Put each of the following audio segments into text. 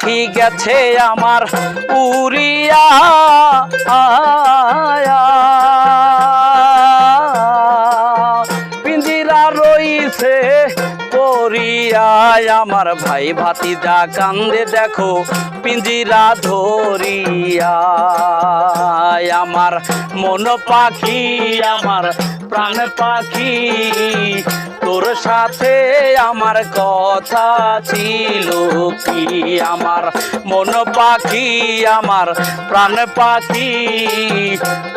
পাখি গেছে আমার উড়িয়া পিঞ্জিরা রইছে পড়িয়া আমার ভাই ভাতিজা কান্দে দেখো পিঞ্জিরা ধরিয়া আমার মন পাখি আমার প্রাণ পাখি তোর সাথে আমার কথা ছিল কি আমার মন পাখি আমার প্রাণ পাখি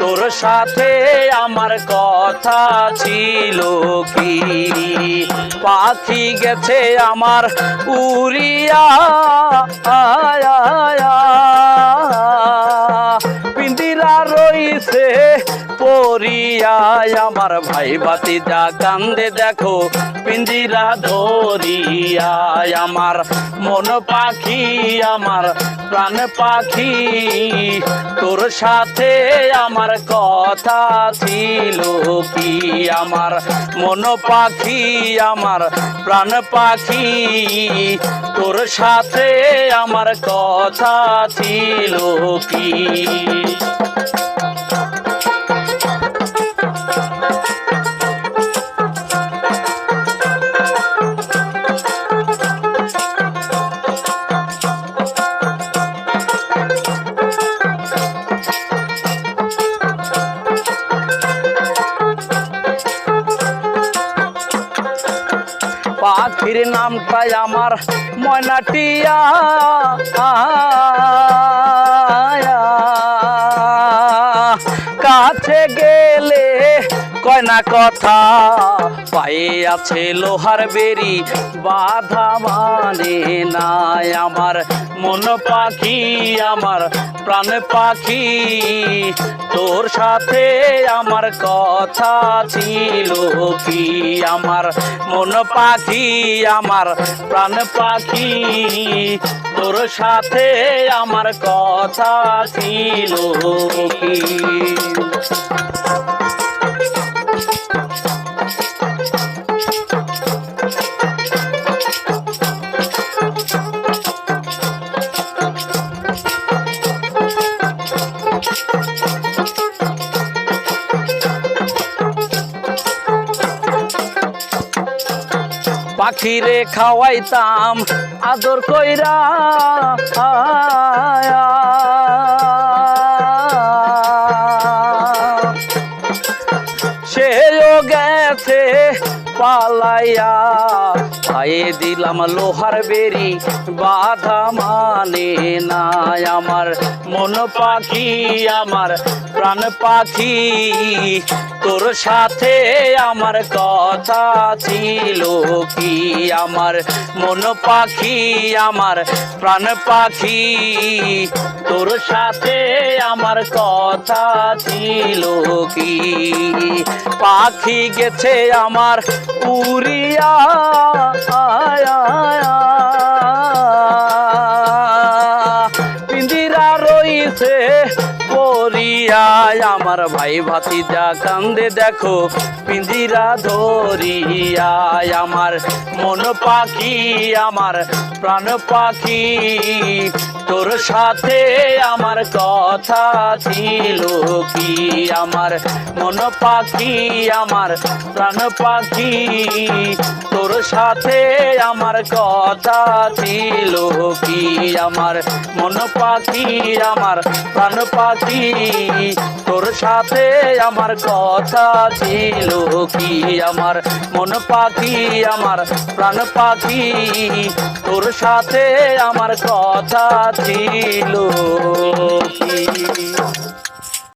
তোর সাথে আমার কথা ছিল কি পাখি গেছে আমার উড়িয়া পিঞ্জিরা রইছে পড়িয়া আমার ভাই ভাতিজা কান্দে দেখো পিঞ্জিরা ধরিয়া আমার মন পাখি আমার প্রাণ পাখি তোর সাথে আমার কথা ছিল কি আমার মন পাখি আমার প্রাণ পাখি তোর সাথে আমার কথা ছিল কি পাখির নামটাই আমার ময়নাটিয়া কাছে গেলে কয় না কথা পায়ে আছে লোহার বেরি বাধা মানে নাই আমার মন পাখি আমার প্রাণ পাখি তোর সাথে আমার কথা ছিল কি আমার মন পাখি আমার প্রাণ পাখি তোর সাথে আমার কথা ছিল কি পাখিরে খাওয়াইতাম আদর কইরা সেও গেছে পালাইয়া পায়ে দিলাম লোহার বেরি বাধা মানে নাই আমার মন পাখি আমার প্রাণ পাখি তোর সাথে আমার কথা ছিল কি আমার মন পাখি আমার প্রাণ পাখি তোর সাথে আমার কথা ছিল কি পাখি গেছে আমার উড়িয়া পিঞ্জিরা রইছে পড়িয়া আমার ভাই ভাতিজা কান্দে দেখো পিঞ্জিরা ধরিয়া আমার মন পাখি আমার প্রাণ পাখি তোর সাথে আমার কথা ছিল কি আমার মন পাখি আমার প্রাণ পাখি তোর সাথে আমার কথা ছিল কি আমার মন পাখি আমার প্রাণ পাখি তোর সাথে আমার কথা ছিল কি আমার মন পাখি আমার প্রাণ পাখি তোর সাথে আমার কথা ছিল কি।